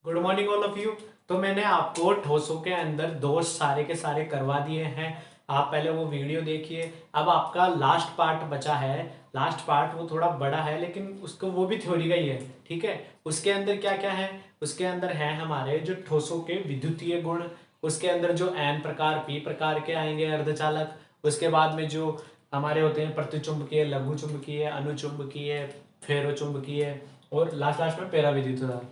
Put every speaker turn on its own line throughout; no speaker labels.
Good morning all of you. तो मैंने आपको ठोसों के अंदर दोष सारे के सारे करवा दिए हैं। आप पहले वो वीडियो देखिए। अब आपका लास्ट पार्ट बचा है। लास्ट पार्ट वो थोड़ा बड़ा है लेकिन उसको वो भी थ्योरी का ही है। ठीक है। उसके अंदर क्या क्या है? उसके अंदर है हमारे जो ठोसों के विद्युतीय गुण। उसके अंदर जो एन प्रकार पी प्रकार के आएंगे अर्धचालक। उसके बाद में जो हमारे होते हैं प्रतिचुंबकीय, लघु चुंबकीय, अनुचुंबकीय, फेरोचुंबकीय और लास्ट लास्ट में पेरा विद्युत।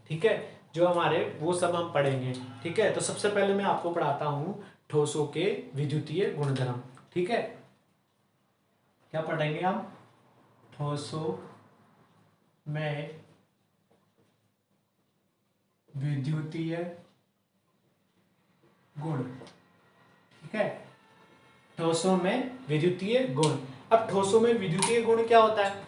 ठीक है। जो हमारे वो सब हम पढ़ेंगे। ठीक है। तो सबसे पहले मैं आपको पढ़ाता हूं ठोसों के विद्युतीय गुणधर्म। ठीक है। क्या पढ़ेंगे हम? ठोसों में विद्युतीय गुण। ठीक है। ठोसों में विद्युतीय गुण। अब ठोसों में विद्युतीय गुण क्या होता है?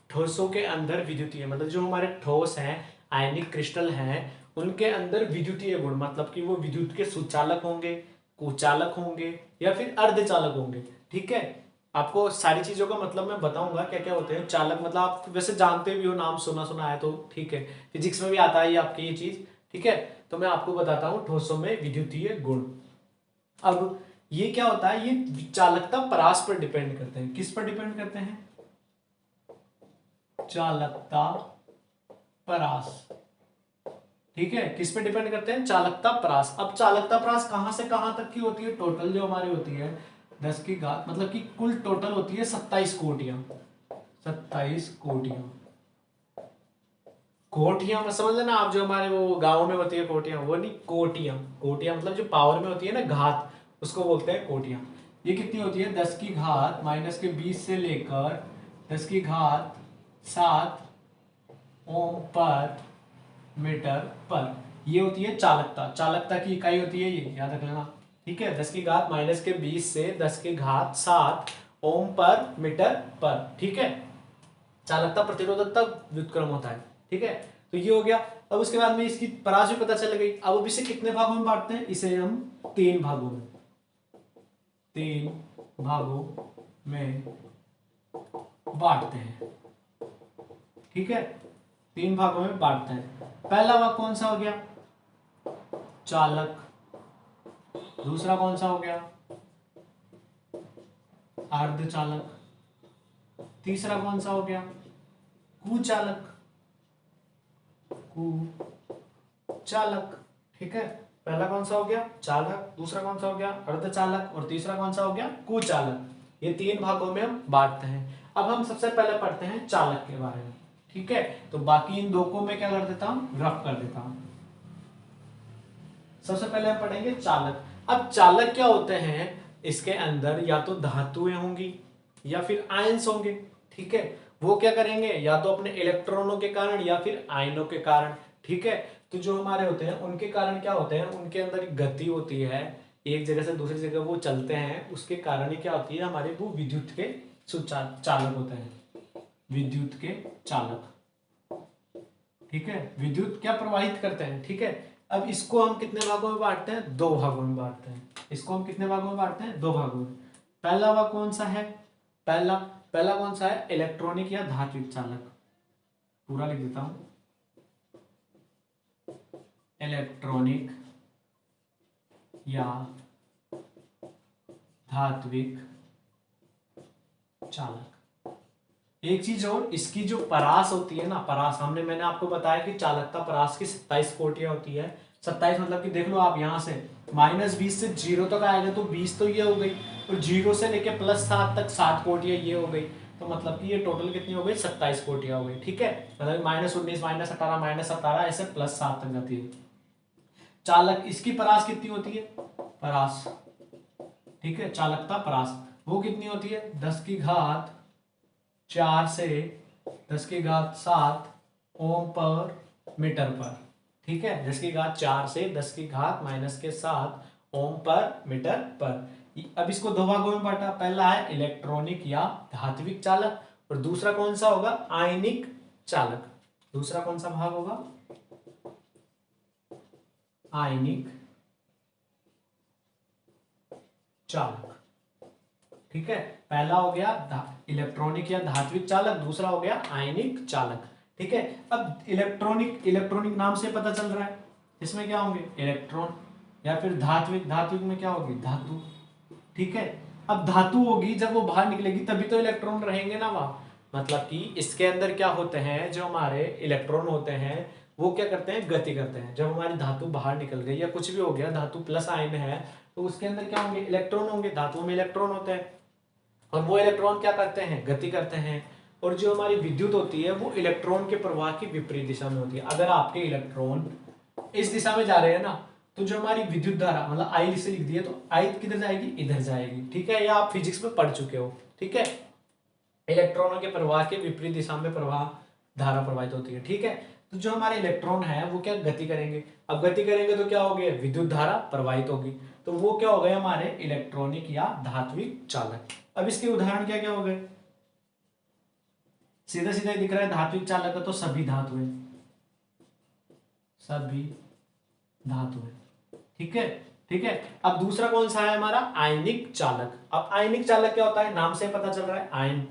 ठोसों के अंदर विद्युतीय मतलब जो हमारे ठोस हैं, आयनिक क्रिस्टल हैं, उनके अंदर विद्युतीय गुण मतलब कि वो विद्युत के सुचालक होंगे, कुचालक होंगे या फिर अर्धचालक होंगे। ठीक है। आपको सारी चीजों का मतलब मैं बताऊंगा क्या क्या होते हैं। चालक मतलब आप वैसे जानते भी हो, नाम सुना सुना है तो ठीक है। फिजिक्स में भी आता है ये आपकी ये चीज। ठीक है। तो मैं आपको बताता हूँ ठोसों में विद्युतीय गुण। अब ये क्या होता है? ये चालकता परास पर डिपेंड करते हैं। किस पर डिपेंड करते हैं? चालकता परास। ठीक है। किस पे डिपेंड करते हैं? चालकता परास। अब चालकता परास कहां से कहां तक की होती है? टोटल जो हमारी होती है 10 की घात मतलब कि कुल टोटल होती है 27 कोटियां। 27 कोटियां। कोटियां मत समझ लेना आप, जो हमारे वो गांव में होती है कोटियां, वो नहीं, कोटियां। कोटियां मतलब जो पावर में होती है ना, घात, उसको बोलते हैं कोटियां। ये कितनी होती है? 10 की घात माइनस के 20 से लेकर 10 की घात 7 ओम पर मीटर पर। ये होती है चालकता। चालकता की इकाई होती है ये, याद रख लेना। ठीक है। 10 की घात माइनस के 20 से 10 की घात 7 ओम पर मीटर पर। ठीक है। चालकता प्रतिरोधकता व्युत्क्रम होता है। ठीक है। तो ये हो गया। अब उसके बाद में इसकी परास भी पता चल गई। अब इसे कितने भागों में बांटते हैं? इसे हम 3 भागों में बांटते हैं। ठीक है। 3 भागों में बांटते हैं। पहला भाग कौन सा हो गया? चालक। दूसरा कौन सा हो गया? अर्धचालक। तीसरा कौन सा हो गया? कुचालक। कुचालक। ठीक है। पहला कौन सा हो गया? चालक। दूसरा कौन सा हो गया? अर्धचालक। और तीसरा कौन सा हो गया? कुचालक। ये 3 भागों में हम बांटते हैं। अब हम सबसे पहले पढ़ते हैं चालक के बारे में। ठीक है। तो बाकी इन दो को मैं क्या कर देता हूं? रफ कर देता हूं। सबसे पहले हम पढ़ेंगे चालक। अब चालक क्या होते हैं? इसके अंदर या तो धातुएं होंगी या फिर आयंस होंगे। ठीक है। वो क्या करेंगे? या तो अपने इलेक्ट्रॉनों के कारण या फिर आयनों के कारण। ठीक है। तो जो हमारे होते हैं उनके कारण क्या होते हैं? उनके अंदर गति होती है, एक जगह से दूसरी जगह वो चलते हैं। उसके कारण ही क्या होती है? हमारे वो विद्युत के चालक होते हैं। विद्युत के चालक। ठीक है। विद्युत क्या प्रवाहित करते हैं। ठीक है। अब इसको हम कितने भागों में बांटते हैं? 2 भागों में बांटते हैं। इसको हम कितने भागों में बांटते हैं? 2 भागों में। पहला भाग कौन सा है? पहला पहला कौन सा है? इलेक्ट्रॉनिक या धात्विक चालक। पूरा लिख देता हूं। इलेक्ट्रॉनिक या धात्विक चालक। एक चीज और, इसकी जो परास होती है ना, परास, मैंने आपको बताया कि चालकता परास की 27 कोटियां होती है। 27 मतलब कि देख लो आप यहां से -20 से 0 तक आएगा तो 20 तो ये हो गई, और 0 से लेके +7 तक 7 कोटियां ये हो गई। तो मतलब कि ये टोटल कितनी हो गई? 27 कोटियां हो गई। ठीक है। मतलब -19 -18 -17 ऐसे +7 तक जाती है। चालक इसकी परास कितनी होती है? परास। ठीक है। चालकता परास वो कितनी होती है? 10 की घात 4 से 10 की घात 7 ओम पर मीटर पर। ठीक है। 10 की घात 4 से 10 की घात -7 ओम पर मीटर पर। अब इसको 2 भागों में बांटा। पहला है इलेक्ट्रॉनिक या धात्विक चालक, और दूसरा कौन सा होगा? आयनिक चालक। दूसरा कौन सा भाग होगा? आयनिक चालक। ठीक है। पहला हो गया इलेक्ट्रॉनिक या धात्विक चालक, दूसरा हो गया आयनिक चालक। ठीक है। अब इलेक्ट्रॉनिक नाम से पता चल रहा है, इसमें क्या होंगे इलेक्ट्रॉन, या फिर धात्विक में क्या होगी धातु। ठीक है, अब धातु होगी जब वो बाहर निकलेगी तभी तो इलेक्ट्रॉन रहेंगे ना वहां, मतलब कि इसके अंदर क्या होते हैं, जो हमारे इलेक्ट्रॉन होते हैं वो क्या करते हैं, गति करते हैं। जब हमारी धातु बाहर निकल गई या कुछ भी हो गया, धातु प्लस आयन है, तो उसके अंदर क्या होंगे इलेक्ट्रॉन होंगे, धातुओं में इलेक्ट्रॉन होते हैं, और वो इलेक्ट्रॉन क्या करते हैं, गति करते हैं। और जो हमारी विद्युत होती है वो इलेक्ट्रॉन के प्रवाह की विपरीत दिशा में होती है। अगर आपके इलेक्ट्रॉन इस दिशा में जा रहे हैं ना, तो जो हमारी विद्युत धारा मतलब आई से लिख दिए, तो आई किधर जाएगी, इधर जाएगी। ठीक है, या आप फिजिक्स में पढ़ चुके हो। ठीक है, इलेक्ट्रॉनों के प्रवाह के विपरीत दिशा में प्रवाह धारा प्रवाहित होती है। ठीक है, तो जो हमारे इलेक्ट्रॉन है वो क्या गति करेंगे, अब गति करेंगे तो क्या हो गया, विद्युत धारा प्रवाहित होगी, तो वो क्या हो गए हमारे इलेक्ट्रॉनिक या धात्विक चालक। अब इसके उदाहरण क्या क्या हो गए, सीधा सीधा दिख रहा है धात्विक चालक है तो सभी धातुएं, सभी धातुएं। ठीक है, ठीक है। अब दूसरा कौन सा है हमारा आयनिक चालक। अब आयनिक चालक क्या होता है, नाम से पता चल रहा है आयन,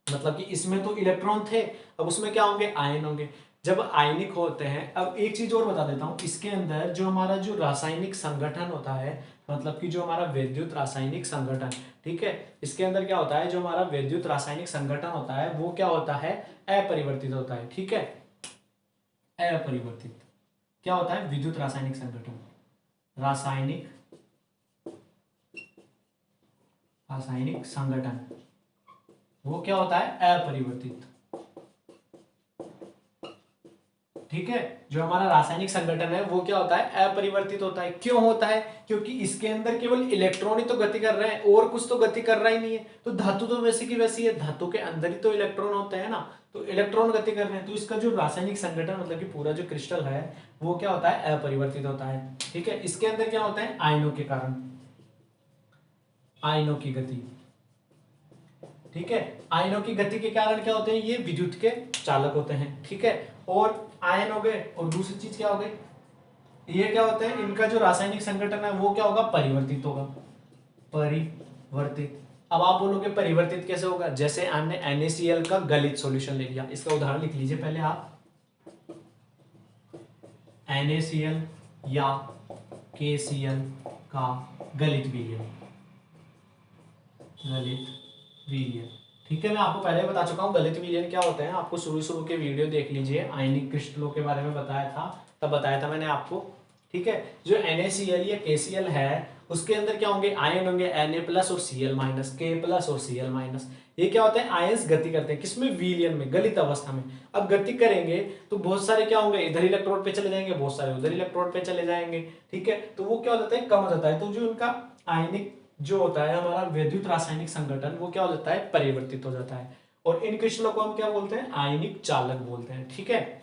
मतलब कि इसमें तो इलेक्ट्रॉन थे, अब उसमें क्या होंगे आयन होंगे। जब आयनिक होते हैं, अब एक चीज और बता देता हूं, इसके अंदर जो हमारा जो रासायनिक संगठन होता है, मतलब कि जो हमारा वैद्युत रासायनिक संगठन, ठीक है, इसके अंदर क्या होता है, जो हमारा वैद्युत रासायनिक संगठन होता है वो क्या होता है, अपरिवर्तित होता है। ठीक है, अपरिवर्तित क्या होता है, विद्युत रासायनिक संगठन, रासायनिक रासायनिक संगठन वो क्या होता है, अपरिवर्तित। ठीक है, जो हमारा रासायनिक संगठन है वो क्या होता है, अपरिवर्तित होता है। क्यों होता है, क्योंकि इसके अंदर केवल इलेक्ट्रॉन ही तो गति कर रहे हैं, और कुछ तो गति कर रहा ही नहीं है। तो धातु तो वैसी की वैसी है, धातु के अंदर ही तो इलेक्ट्रॉन होते हैं ना, तो इलेक्ट्रॉन गति कर रहे हैं, तो इसका जो रासायनिक संगठन मतलब कि पूरा जो क्रिस्टल है वो क्या होता है, अपरिवर्तित होता है। ठीक है, इसके अंदर क्या होता है, आयनों के कारण, आयनों की गति। ठीक है, आयनों की गति के कारण क्या होते हैं, ये विद्युत के चालक होते हैं। ठीक है, और आयन हो गए, और दूसरी चीज क्या हो गई, ये क्या होते हैं, इनका जो रासायनिक संगठन है वो क्या होगा, परिवर्तित होगा, परिवर्तित। अब आप बोलोगे परिवर्तित कैसे होगा, जैसे हमने NaCl का गलित सॉल्यूशन ले लिया, इसका उदाहरण लिख लीजिए पहले आप, NaCl या KCl का गलित विलयन, गलित विलयन। ठीक है, मैं आपको पहले बता चुका हूँ गलित विलयन क्या होता है, आपको शुरू के वीडियो देख लीजिए, आयनिक क्रिस्टलों के बारे में बताया था, तब बताया था मैंने आपको। ठीक है, जो NaCl या KCl है उसके अंदर क्या होंगे, आयन होंगे, Na+ और Cl-, K+ और Cl-। ये क्या होते हैं, आयंस गति करते हैं, किसमें, विलयन में, गलित अवस्था में। अब गति करेंगे तो बहुत सारे क्या होंगे, इधर इलेक्ट्रोड पे चले जाएंगे, बहुत सारे उधर इलेक्ट्रोड पे चले जाएंगे। ठीक है, तो वो क्या हो जाता है, कम हो जाता है। तो जो उनका आयनिक जो होता है हमारा वैद्युत रासायनिक संगठन वो क्या हो जाता है, परिवर्तित हो जाता है, और इन क्रिस्टलों को हम क्या बोलते हैं, आयनिक चालक बोलते हैं। ठीक है,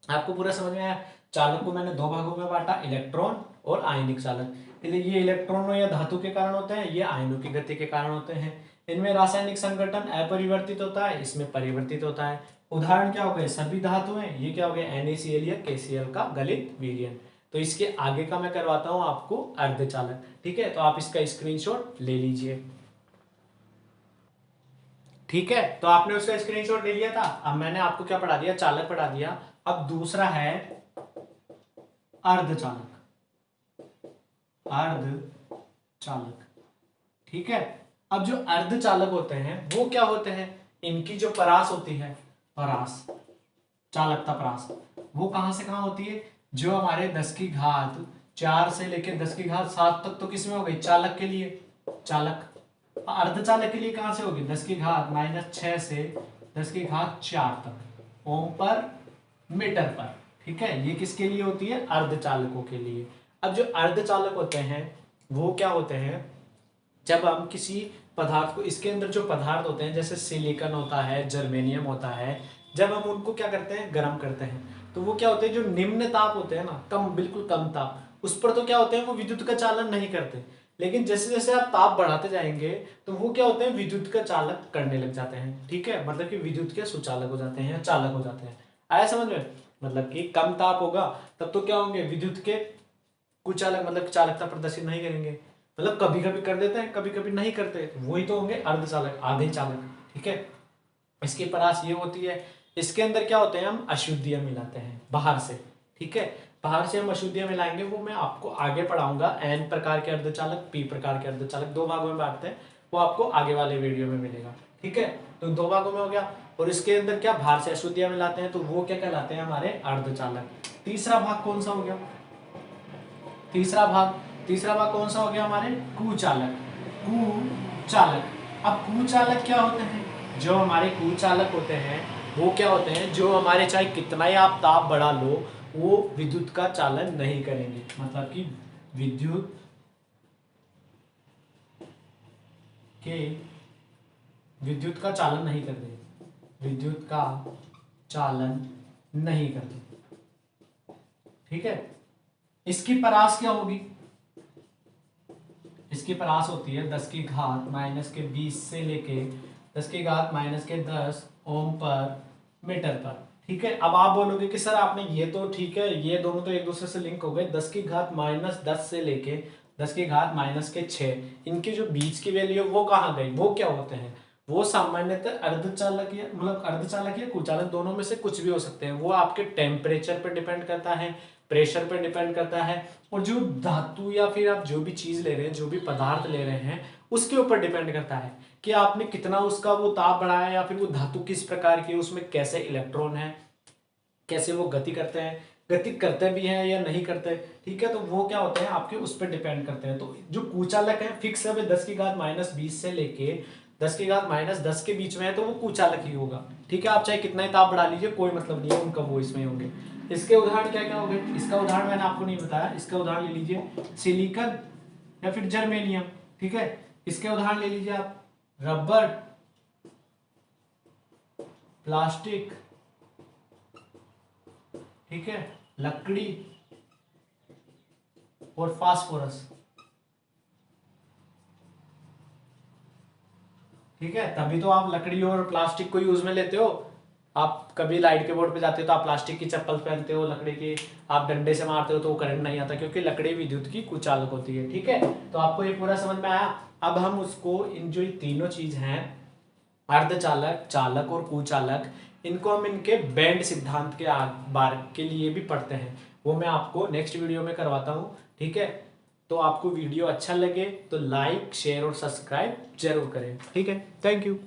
आपको पूरा समझ में आया। चालक को मैंने दो भागों में बांटा, इलेक्ट्रॉन और आयनिक चालक। ये इलेक्ट्रॉनों या धातु के कारण होते हैं, ये आयनों की गति के कारण होते हैं। इनमें रासायनिक संगठन अपरिवर्तित होता है, इसमें परिवर्तित होता है। उदाहरण क्या हो गए, सभी धातुएं, ये क्या हो गए, NaCl या KCl का गलित विलयन। तो इसके आगे का मैं करवाता हूं आपको अर्धचालक। ठीक है, तो आप इसका स्क्रीनशॉट ले लीजिए। ठीक है, तो आपने उसका स्क्रीनशॉट ले लिया था। अब मैंने आपको क्या पढ़ा दिया, चालक पढ़ा दिया। अब दूसरा है अर्धचालक, अर्धचालक। ठीक है, अब जो अर्धचालक होते हैं वो क्या होते हैं, इनकी जो परास होती है, परास, चालकता परास, वो कहां से कहां होती है, जो हमारे 10⁴ से लेकर 10⁷ तक तो किसमें हो गई, चालक के लिए, चालक। अर्धचालक के लिए कहां से होगी, 10⁻⁻6 से 10⁴ तक ओम पर मीटर पर। ठीक है, ये किसके लिए होती है, अर्धचालकों के लिए। अब जो अर्धचालक होते हैं वो क्या होते हैं, जब हम किसी पदार्थ को, इसके अंदर जो पदार्थ होते हैं जैसे सिलिकॉन होता है, जर्मेनियम होता है, जब हम उनको क्या करते हैं, गर्म करते हैं, तो वो क्या होते हैं, जो निम्न ताप होते हैं ना, कम, बिल्कुल कम ताप, उस पर तो क्या होते हैं, वो विद्युत का चालन नहीं करते। लेकिन जैसे जैसे आप ताप बढ़ाते जाएंगे तो वो क्या होते हैं, विद्युत का चालक करने लग जाते हैं। ठीक है, मतलब कि विद्युत के सुचालक हो जाते हैं या चालक हो जाते हैं। आया समझ में, मतलब कि कम ताप होगा तब तो क्या होंगे, विद्युत के कुचालक, मतलब चालकता प्रदर्शित नहीं करेंगे, मतलब कभी कभी कर देते हैं, कभी कभी नहीं करते, वही तो होंगे अर्धचालक, आधे चालक। ठीक है, इसकी परास ये होती है, इसके अंदर क्या होते हैं, हम अशुद्धियां मिलाते हैं बाहर से, ठीक है। बाहर से हम अशुद्धियां मिलाएंगे, वो मैं आपको आगे पढ़ाऊंगा। एन प्रकार के अर्धचालक, पी प्रकार के अर्धचालक, दो भागों में बांटते हैं, वो आपको आगे वाले वीडियो में मिलेगा, ठीक है। तो दो भागों में हो गया। और इसके अंदर क्या बाहर से अशुद्धियां मिलाते हैं, तो वो क्या कहलाते हैं, हमारे अर्धचालक। तीसरा भाग कौन सा हो गया, तीसरा भाग कौन सा हो गया, हमारे कुचालक। कुचालक, अब कुचालक क्या होते हैं, जो हमारे कुचालक होते हैं वो क्या होते हैं, जो हमारे चाहे कितना ही आप ताप बढ़ा लो, वो विद्युत का चालन नहीं करेंगे, मतलब कि विद्युत का चालन नहीं करते, विद्युत का चालन नहीं करते, ठीक है। इसकी परास क्या होगी, इसकी परास होती है 10 की घात माइनस के 20 से लेके 10 की घात माइनस के 10 ओम पर मीटर पर, ठीक है। अब आप बोलोगे कि सर आपने ये तो ठीक है, ये दोनों तो एक दूसरे से लिंक हो गए, 10 की घात माइनस 10 से लेके 10 की घात माइनस के 6, इनकी जो बीच की वैल्यू है वो कहाँ गई, वो क्या होते हैं, वो सामान्यतः अर्धचालक या मतलब अर्धचालक या कुचालक, दोनों में से कुछ भी हो सकते हैं। वो आपके टेम्परेचर पर डिपेंड करता है, प्रेशर पर डिपेंड करता है, और जो धातु या फिर आप जो भी चीज ले रहे हैं, जो भी पदार्थ ले रहे हैं, उसके ऊपर डिपेंड करता है कि आपने कितना उसका वो ताप बढ़ाया, या फिर वो धातु किस प्रकार की, उसमें कैसे इलेक्ट्रॉन है, कैसे वो गति करते हैं, गति करते भी हैं या नहीं करते, ठीक है। तो वो क्या होते हैं, आपके उस पर डिपेंड करते हैं। तो जो कुचालक है फिक्स है, 10 की घात माइनस 20 से लेके 10 की घात माइनस 10 के बीच में है, तो वो कुचालक ही होगा, ठीक है। आप चाहे कितना ही ताप बढ़ा लीजिए, कोई मतलब नहीं है उनका, वो इसमें होंगे। इसके उदाहरण क्या क्या हो गए, इसका उदाहरण मैंने आपको नहीं बताया, इसका उदाहरण ले लीजिए सिलिकॉन या फिर जर्मेनियम, ठीक है। इसके उदाहरण ले लीजिए आप रबर, प्लास्टिक, ठीक है, लकड़ी और फास्फोरस, ठीक है। तभी तो आप लकड़ी और प्लास्टिक को यूज में लेते हो। आप कभी लाइट के बोर्ड पे जाते हो तो आप प्लास्टिक की चप्पल पहनते हो, लकड़ी की आप डंडे से मारते हो तो वो करंट नहीं आता, क्योंकि लकड़ी विद्युत की कुचालक होती है, ठीक है। तो आपको ये पूरा समझ में आया। अब हम उसको, इन जो तीनों चीज हैं, अर्धचालक, चालक और कुचालक, इनको हम इनके बैंड सिद्धांत के बार के लिए भी पढ़ते हैं, वो मैं आपको नेक्स्ट वीडियो में करवाता हूँ, ठीक है। तो आपको वीडियो अच्छा लगे तो लाइक, शेयर और सब्सक्राइब जरूर करें, ठीक है। Thank you.